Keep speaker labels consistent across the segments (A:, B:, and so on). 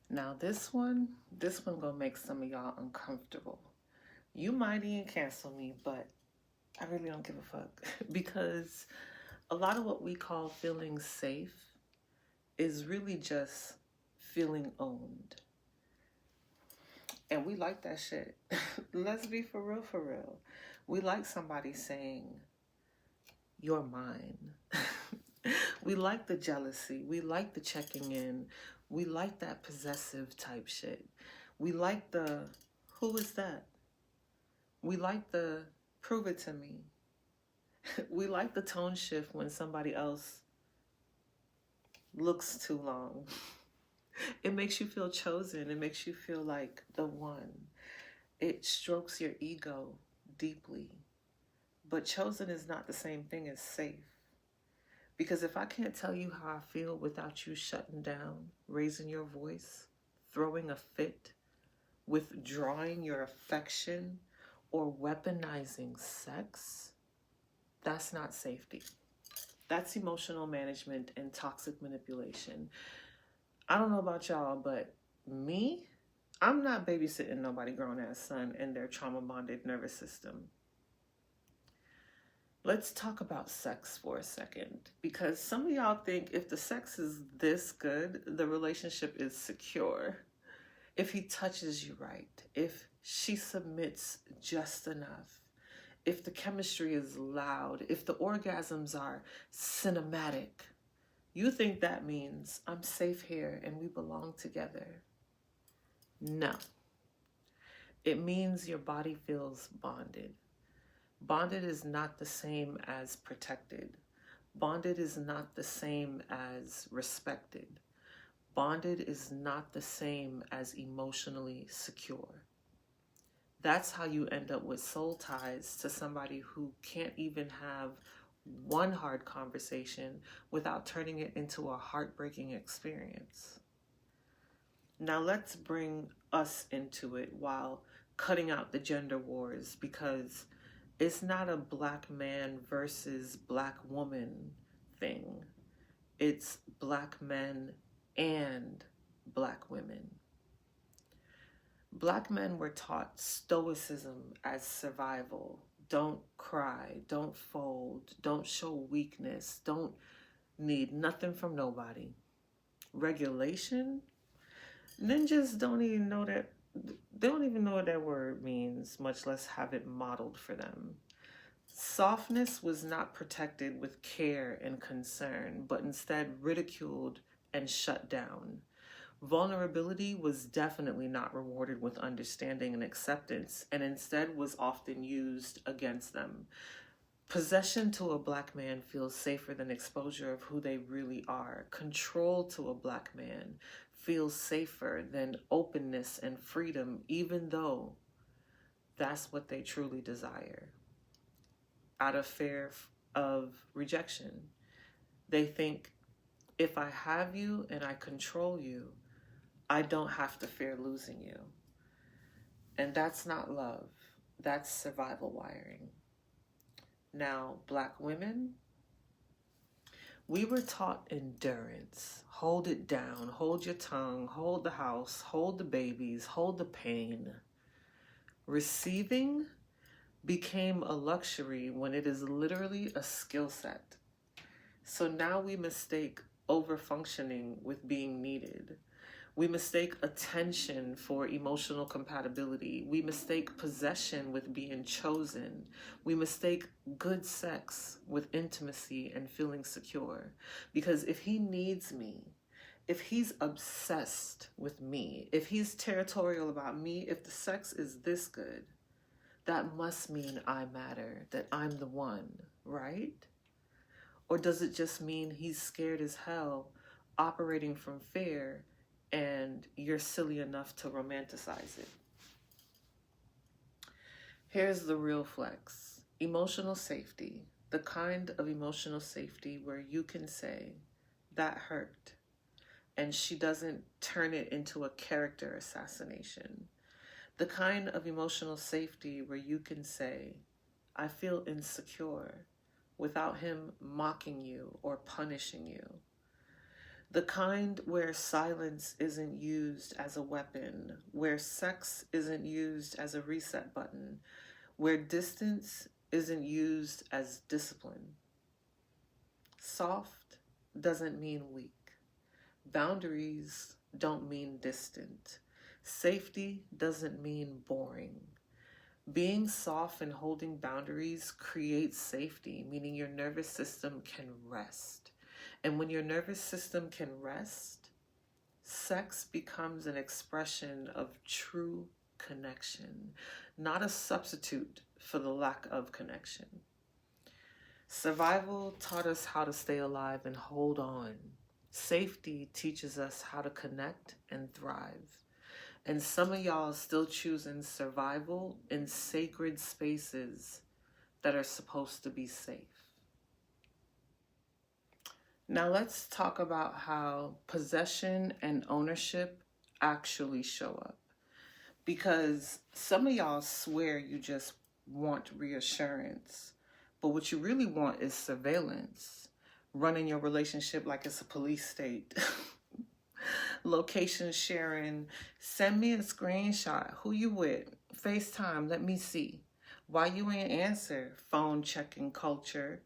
A: Now this one gonna make some of y'all uncomfortable. You might even cancel me, but I really don't give a fuck because a lot of what we call feeling safe is really just feeling owned. And we like that shit. Let's be for real, for real. We like somebody saying, "You're mine." We like the jealousy. We like the checking in. We like that possessive type shit. We like the, "Who is that?" We like the, "Prove it to me." We like the tone shift when somebody else looks too long. It makes you feel chosen. It makes you feel like the one. It strokes your ego deeply. But chosen is not the same thing as safe. Because if I can't tell you how I feel without you shutting down, raising your voice, throwing a fit, withdrawing your affection, or weaponizing sex, that's not safety. That's emotional management and toxic manipulation. I don't know about y'all, but me, I'm not babysitting nobody grown ass son and their trauma bonded nervous system. Let's talk about sex for a second, because some of y'all think if the sex is this good, the relationship is secure. If he touches you right, if she submits just enough, if the chemistry is loud, if the orgasms are cinematic, you think that means I'm safe here and we belong together. No. It means your body feels bonded. Bonded is not the same as protected. Bonded is not the same as respected. Bonded is not the same as emotionally secure. That's how you end up with soul ties to somebody who can't even have one hard conversation without turning it into a heartbreaking experience. Now let's bring us into it while cutting out the gender wars, because it's not a black man versus black woman thing. It's black men and black women. Black men were taught stoicism as survival. Don't cry, don't fold, don't show weakness, don't need nothing from nobody. Regulation? Ninjas don't even know that. They don't even know what that word means, much less have it modeled for them. Softness was not protected with care and concern, but instead ridiculed and shut down. Vulnerability was definitely not rewarded with understanding and acceptance, and instead was often used against them. Possession to a black man feels safer than exposure of who they really are. Control to a black man feels safer than openness and freedom, even though that's what they truly desire. Out of fear of rejection, they think, if I have you and I control you, I don't have to fear losing you. And that's not love. That's survival wiring. Now, black women, we were taught endurance. Hold it down, hold your tongue, hold the house, hold the babies, hold the pain. Receiving became a luxury when it is literally a skill set. So now we mistake over-functioning with being needed. We mistake attention for emotional compatibility. We mistake possession with being chosen. We mistake good sex with intimacy and feeling secure. Because if he needs me, if he's obsessed with me, if he's territorial about me, if the sex is this good, that must mean I matter, that I'm the one, right? Or does it just mean he's scared as hell, operating from fear, and you're silly enough to romanticize it? Here's the real flex. Emotional safety. The kind of emotional safety where you can say, that hurt, and she doesn't turn it into a character assassination. The kind of emotional safety where you can say, I feel insecure, without him mocking you or punishing you. The kind where silence isn't used as a weapon, where sex isn't used as a reset button, where distance isn't used as discipline. Soft doesn't mean weak. Boundaries don't mean distant. Safety doesn't mean boring. Being soft and holding boundaries creates safety, meaning your nervous system can rest. And when your nervous system can rest, sex becomes an expression of true connection, not a substitute for the lack of connection. Survival taught us how to stay alive and hold on. Safety teaches us how to connect and thrive. And some of y'all still choosing survival in sacred spaces that are supposed to be safe. Now let's talk about how possession and ownership actually show up. Because some of y'all swear you just want reassurance, but what you really want is surveillance. Running your relationship like it's a police state. Location sharing. Send me a screenshot. Who you with? FaceTime. Let me see. Why you ain't answer? Phone checking culture.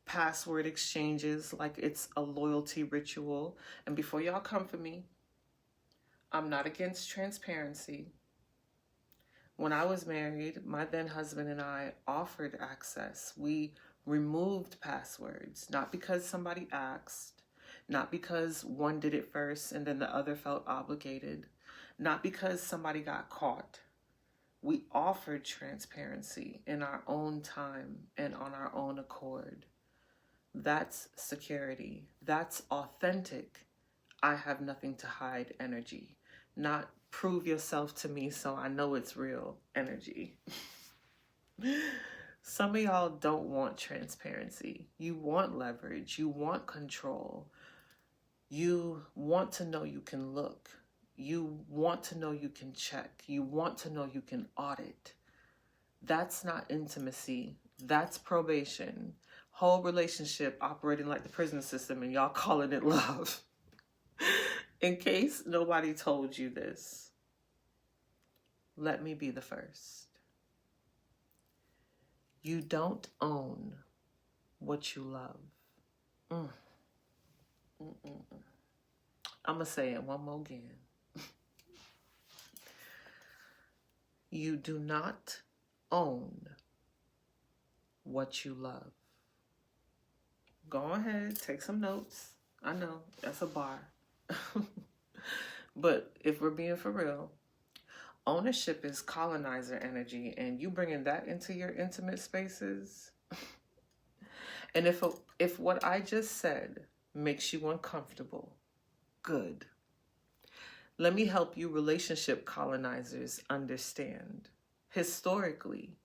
A: Password exchanges like it's a loyalty ritual. And before y'all come for me, I'm not against transparency. When I was married, my then husband and I offered access. We removed passwords, not because somebody asked, not because one did it first and then the other felt obligated, not because somebody got caught. We offered transparency in our own time and on our own accord. That's security. That's authentic. I have nothing to hide energy, not prove yourself to me so I know it's real energy. Some of y'all don't want transparency. You want leverage. You want control. You want to know you can look. You want to know you can check. You want to know you can audit. That's not intimacy. That's probation. Whole relationship operating like the prison system and y'all calling it love. In case nobody told you this, let me be the first. You don't own what you love. I'm going to say it one more again. You do not own what you love. Go ahead, take some notes. I know, that's a bar. But if we're being for real, ownership is colonizer energy, and you bringing that into your intimate spaces. And if what I just said makes you uncomfortable, good. Let me help you relationship colonizers understand. Historically,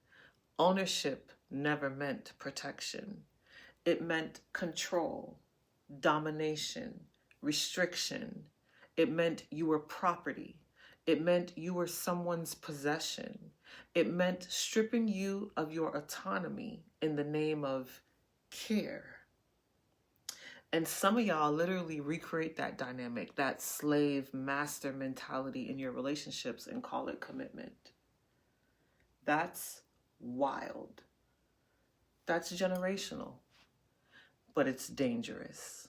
A: ownership never meant protection. It meant control, domination, restriction. It meant you were property. It meant you were someone's possession. It meant stripping you of your autonomy in the name of care. And some of y'all literally recreate that dynamic, that slave master mentality in your relationships and call it commitment. That's wild. That's generational, but it's dangerous.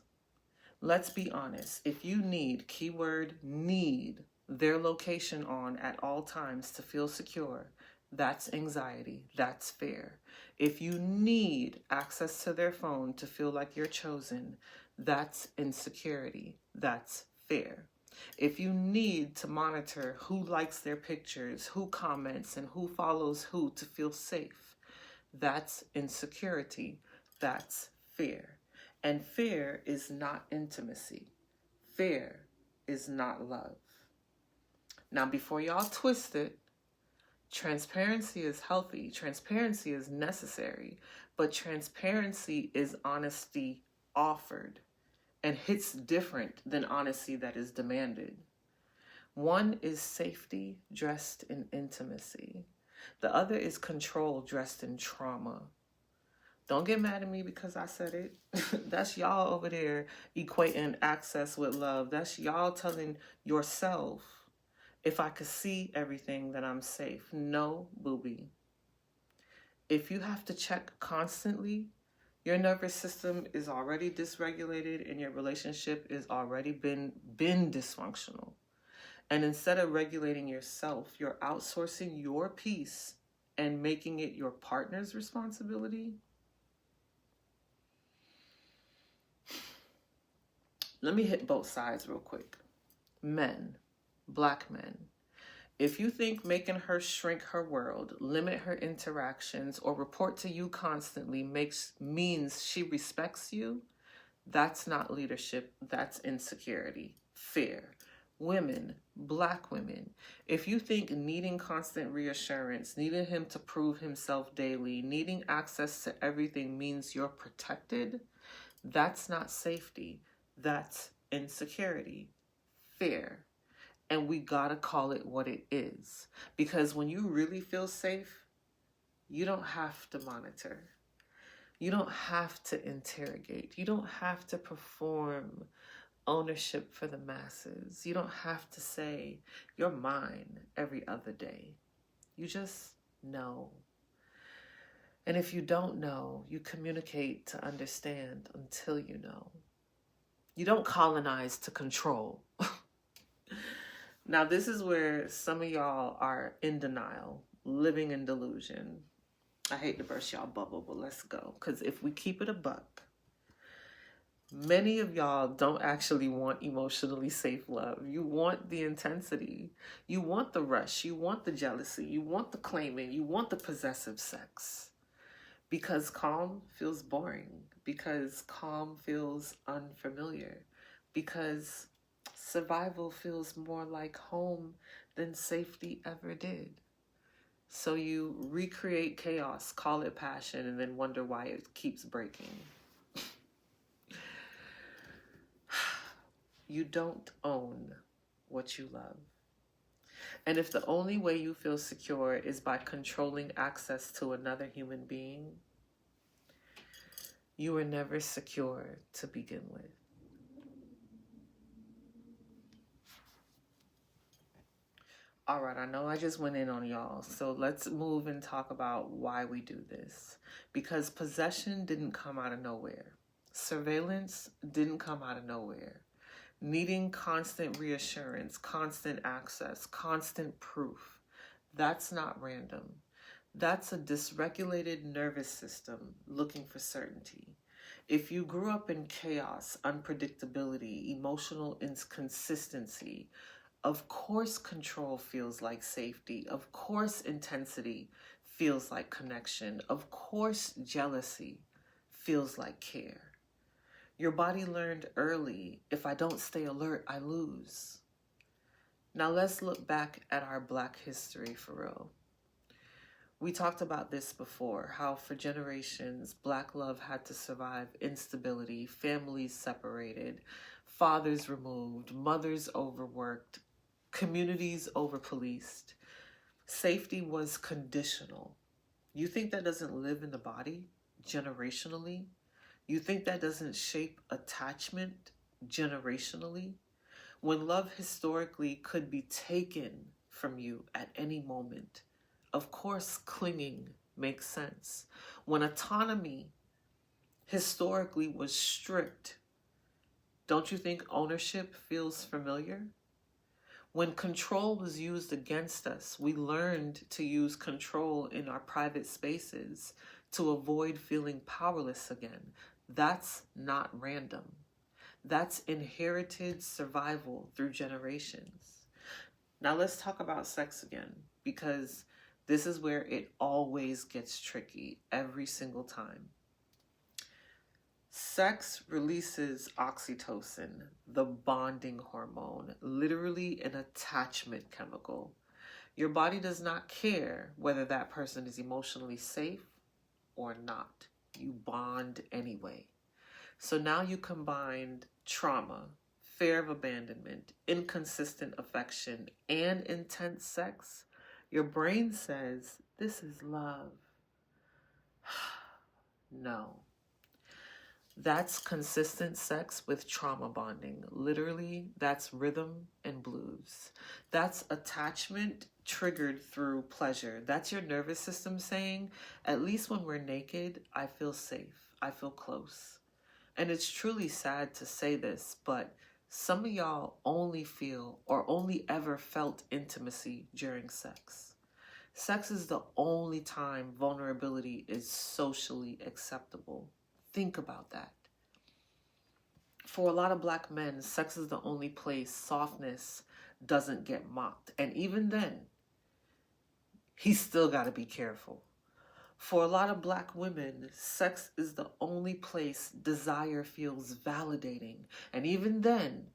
A: Let's be honest. If you need, keyword need, their location on at all times to feel secure, that's anxiety. That's fear. If you need access to their phone to feel like you're chosen, that's insecurity. That's fear. If you need to monitor who likes their pictures, who comments, and who follows who to feel safe, that's insecurity. That's fear. And fear is not intimacy. Fear is not love. Now, before y'all twist it, transparency is healthy. Transparency is necessary. But transparency is honesty offered and hits different than honesty that is demanded. One is safety dressed in intimacy. The other is control dressed in trauma. Don't get mad at me because I said it. That's y'all over there equating access with love. That's y'all telling yourself, if I could see everything, then I'm safe. No, booby. If you have to check constantly, your nervous system is already dysregulated and your relationship is already been dysfunctional. And instead of regulating yourself, you're outsourcing your peace and making it your partner's responsibility. Let me hit both sides real quick. Men, black men, if you think making her shrink her world, limit her interactions, or report to you constantly means she respects you, that's not leadership, that's insecurity. Fair. Women, black women, if you think needing constant reassurance, needing him to prove himself daily, needing access to everything means you're protected, that's not safety, that's insecurity. Fair. And we gotta call it what it is. Because when you really feel safe, you don't have to monitor. You don't have to interrogate. You don't have to perform ownership for the masses. You don't have to say, you're mine every other day. You just know. And if you don't know, you communicate to understand until you know. You don't colonize to control. Now, this is where some of y'all are in denial, living in delusion. I hate to burst y'all bubble, but let's go. Because if we keep it a buck, many of y'all don't actually want emotionally safe love. You want the intensity. You want the rush. You want the jealousy. You want the claiming. You want the possessive sex. Because calm feels boring. Because calm feels unfamiliar. Because survival feels more like home than safety ever did. So you recreate chaos, call it passion, and then wonder why it keeps breaking. You don't own what you love. And if the only way you feel secure is by controlling access to another human being, you were never secure to begin with. All right, I know I just went in on y'all, so let's move and talk about why we do this. Because possession didn't come out of nowhere. Surveillance didn't come out of nowhere. Needing constant reassurance, constant access, constant proof, that's not random. That's a dysregulated nervous system looking for certainty. If you grew up in chaos, unpredictability, emotional inconsistency, of course control feels like safety. Of course intensity feels like connection. Of course jealousy feels like care. Your body learned early, if I don't stay alert, I lose. Now let's look back at our Black history for real. We talked about this before, how for generations, Black love had to survive instability, families separated, fathers removed, mothers overworked, communities over-policed. Safety was conditional. You think that doesn't live in the body generationally? You think that doesn't shape attachment generationally? When love historically could be taken from you at any moment, of course clinging makes sense. When autonomy historically was stripped, don't you think ownership feels familiar? When control was used against us, we learned to use control in our private spaces to avoid feeling powerless again. That's not random. That's inherited survival through generations. Now let's talk about sex again, because this is where it always gets tricky every single time. Sex releases oxytocin, the bonding hormone, literally an attachment chemical. Your body does not care whether that person is emotionally safe or not. You bond anyway. So now you combined trauma, fear of abandonment, inconsistent affection, and intense sex. Your brain says, this is love. No. That's consistent sex with trauma bonding. Literally, that's rhythm and blues. That's attachment triggered through pleasure. That's your nervous system saying, at least when we're naked, I feel safe. I feel close. And it's truly sad to say this, but some of y'all only feel or only ever felt intimacy during sex. Sex is the only time vulnerability is socially acceptable. Think about that. For a lot of Black men, sex is the only place softness doesn't get mocked. And even then, he's still got to be careful. For a lot of Black women, sex is the only place desire feels validating. And even then,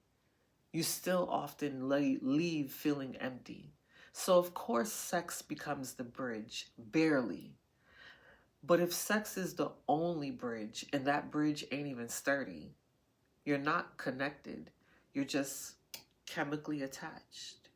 A: you still often leave feeling empty. So of course, sex becomes the bridge, barely. But if sex is the only bridge and that bridge ain't even sturdy, you're not connected. You're just chemically attached.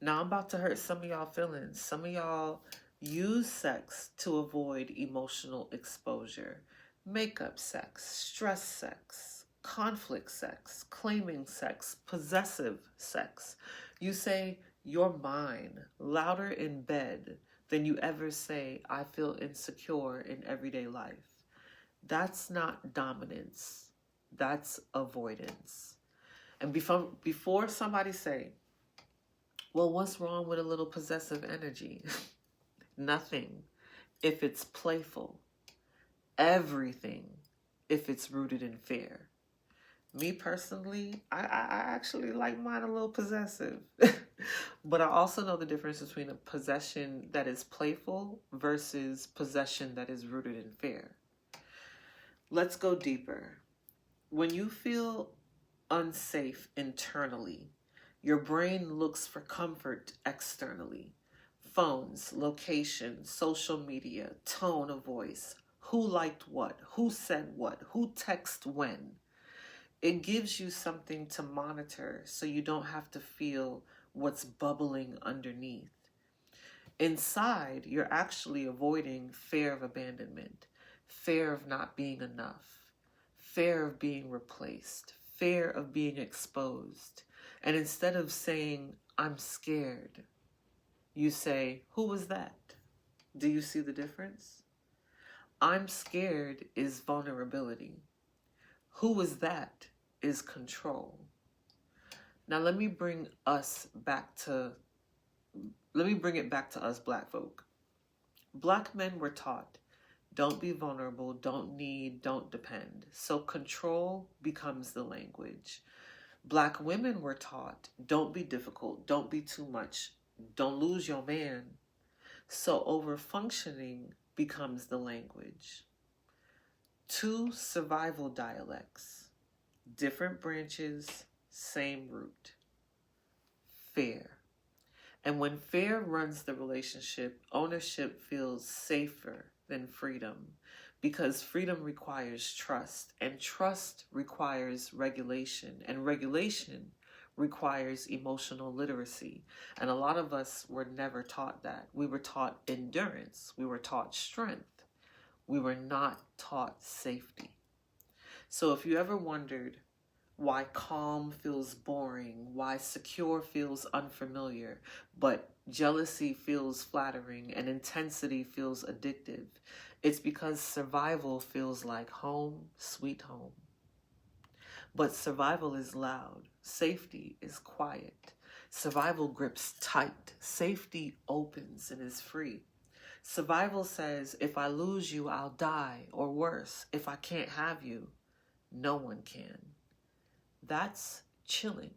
A: Now I'm about to hurt some of y'all feelings. Some of y'all use sex to avoid emotional exposure. Makeup sex, stress sex, conflict sex, claiming sex, possessive sex. You say, you're mine, louder in bed than you ever say, I feel insecure in everyday life. That's not dominance. That's avoidance. And before somebody say, well, what's wrong with a little possessive energy? Nothing if it's playful. Everything if it's rooted in fear. Me personally, I actually like mine a little possessive. But I also know the difference between a possession that is playful versus possession that is rooted in fear. Let's go deeper. When you feel unsafe internally, your brain looks for comfort externally. Phones, location, social media, tone of voice, who liked what, who said what, who texted when. It gives you something to monitor so you don't have to feel what's bubbling underneath. Inside, you're actually avoiding fear of abandonment, fear of not being enough, fear of being replaced, fear of being exposed. And instead of saying, I'm scared, you say, who was that? Do you see the difference? I'm scared is vulnerability. Who was that is control. Now let me bring it back to us Black folk. Black men were taught, don't be vulnerable, don't need, don't depend. So control becomes the language. Black women were taught, don't be difficult, don't be too much, don't lose your man. So over-functioning becomes the language. Two survival dialects. Different branches, same root. Fear. And when fear runs the relationship, ownership feels safer than freedom because freedom requires trust, and trust requires regulation, and regulation requires emotional literacy. And a lot of us were never taught that. We were taught endurance. We were taught strength. We were not taught safety. So if you ever wondered why calm feels boring, why secure feels unfamiliar, but jealousy feels flattering and intensity feels addictive, it's because survival feels like home, sweet home. But survival is loud. Safety is quiet. Survival grips tight. Safety opens and is free. Survival says, if I lose you, I'll die, or worse, if I can't have you, no one can. That's chilling.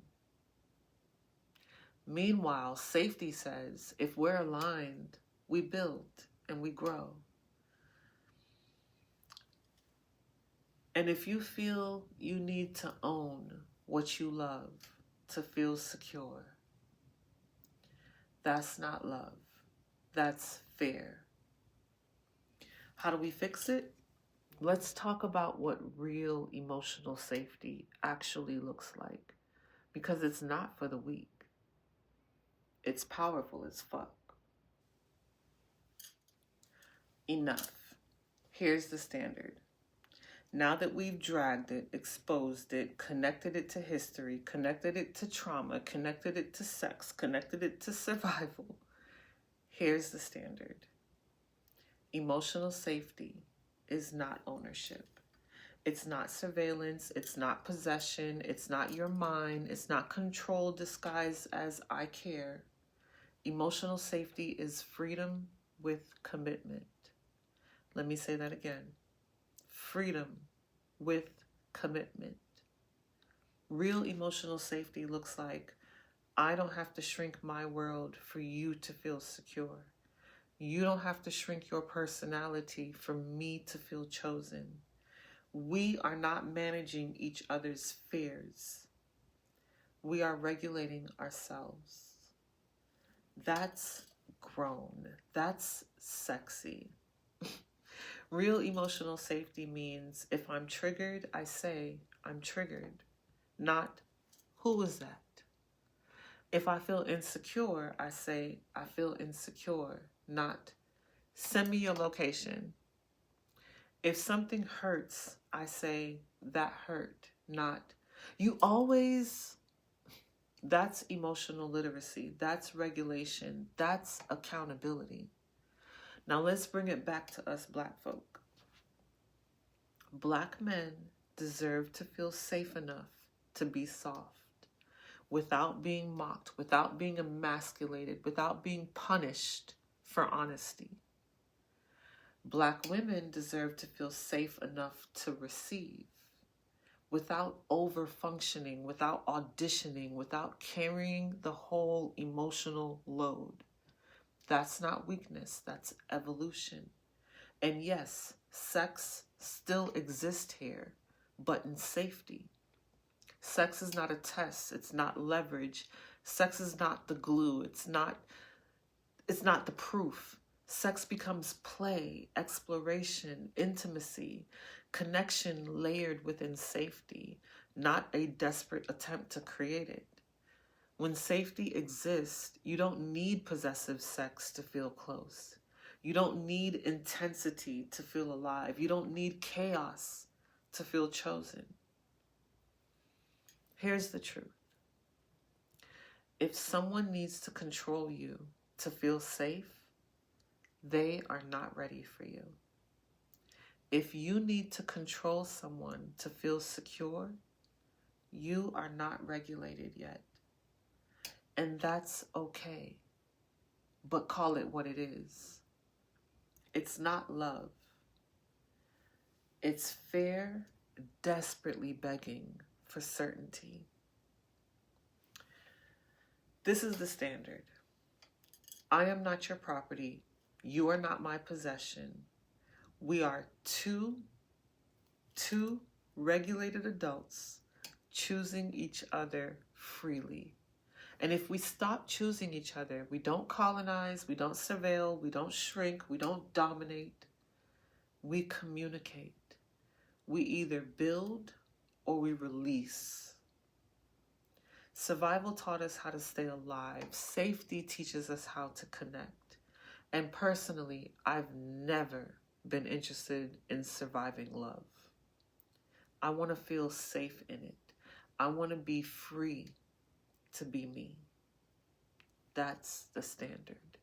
A: Meanwhile, safety says, if we're aligned, we build and we grow. And if you feel you need to own what you love to feel secure, that's not love. That's fear. How do we fix it? Let's talk about what real emotional safety actually looks like, because it's not for the weak. It's powerful as fuck. Enough. Here's the standard. Now that we've dragged it, exposed it, connected it to history, connected it to trauma, connected it to sex, connected it to survival, here's the standard. Emotional safety is not ownership. It's not surveillance. It's not possession. It's not your mind. It's not control disguised as I care. Emotional safety is freedom with commitment. Let me say that again. Freedom with commitment. Real emotional safety looks like I don't have to shrink my world for you to feel secure. You don't have to shrink your personality for me to feel chosen. We are not managing each other's fears. We are regulating ourselves. That's grown. That's sexy. Real emotional safety means if I'm triggered, I say I'm triggered, not who is that? If I feel insecure, I say I feel insecure, not send me your location. If something hurts, I say that hurt, not you always. That's emotional literacy. That's regulation. That's accountability. Now let's bring it back to us Black folk. Black men deserve to feel safe enough to be soft without being mocked, without being emasculated, without being punished for honesty. Black women deserve to feel safe enough to receive without over-functioning, without auditioning, without carrying the whole emotional load. That's not weakness, that's evolution. And yes, sex still exists here, but in safety. Sex is not a test, it's not leverage. Sex is not the glue, it's not the proof. Sex becomes play, exploration, intimacy, connection layered within safety, not a desperate attempt to create it. When safety exists, you don't need possessive sex to feel close. You don't need intensity to feel alive. You don't need chaos to feel chosen. Here's the truth. If someone needs to control you to feel safe, they are not ready for you. If you need to control someone to feel secure, you are not regulated yet. And that's okay. But call it what it is. It's not love. It's fear desperately begging for certainty. This is the standard. I am not your property. You are not my possession. We are two regulated adults choosing each other freely. And if we stop choosing each other, we don't colonize, we don't surveil, we don't shrink, we don't dominate. We communicate. We either build or we release. Survival taught us how to stay alive. Safety teaches us how to connect. And personally, I've never been interested in surviving love. I want to feel safe in it. I want to be free to be me. That's the standard.